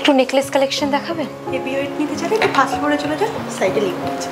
একটু necklace collection দেখাবেন? Heavy weight নিতে চাইলে একটু ফার্স্ট ফ্লোরে চলে যান, সাইডে লিফট আছে।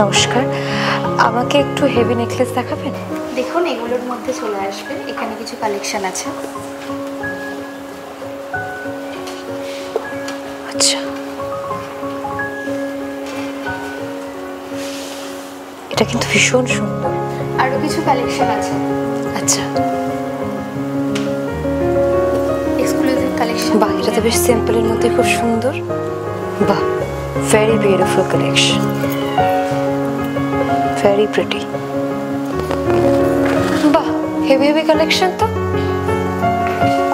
নমস্কার, আমাকে একটু হেভি নেকলেস দেখাবেন? দেখুন এগুলোর মধ্যে চলে আসবে, এখানে কিছু কালেকশন আছে। আচ্ছা, এটা কিন্তু ভীষণ সুন্দর। আরো কিছু কালেকশন আছে। আচ্ছা, এক্সক্লুসিভ কালেকশন। বাহ, এটা তো বেশ সিম্পলের মধ্যে খুব সুন্দর। বাহ, very beautiful collection, very pretty. বাহ, হেভি হেভি কালেকশন তো,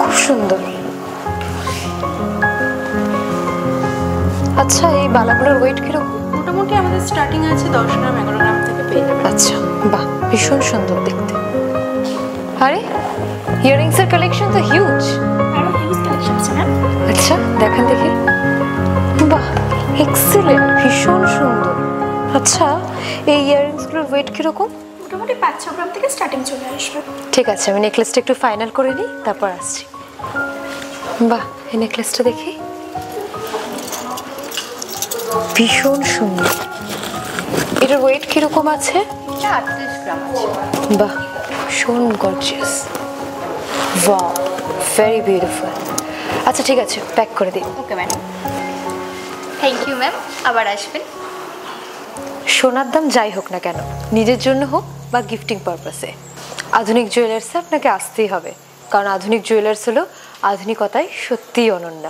খুব সুন্দর। আচ্ছা, এই বালাগুলোর ওয়েট কিরকম? মোটামুটি আমাদের স্টার্টিং আছে 10 গ্রাম 11 গ্রাম থেকে পেয়ে যাবেন। আচ্ছা, বাহ, ভীষণ সুন্দর দেখতে। আরে ইয়াররিংসের কালেকশন তো হিউজ। আরো হিউজ কালেকশন আছে ম্যাম। আচ্ছা, দেখান দেখি। বাহ, এক্সিলেন্ট, ভীষণ সুন্দর। আচ্ছা, এই ইয়াররিংসগুলোর ওয়েট কিরকম? মোটামুটি 5-6 গ্রাম থেকে স্টার্টিং চলে আসবে। ঠিক আছে, আমি নেকলেসটা একটু ফাইনাল করে নিই, তারপর আসছি। বাহ, এই নেকলেসটা দেখি, ভীষণ সুন্দর। এটার ওয়েট কিরকম আছে? এটা 38 গ্রাম আছে। বাহ, ভীষণ গর্জিয়াস। Wow, very beautiful. আচ্ছা ঠিক আছে, প্যাক করে দিই। Okay ma'am, thank you ma'am, আবার আসবেন। সোনার দাম যাই হোক না কেন, নিজের জন্য হোক বা গিফটিং পারপাসে, আধুনিক জুয়েলার্সে আপনাকে আসতেই হবে, কারণ আধুনিক জুয়েলার্স হলো আধুনিকতায় সত্যিই অনন্য।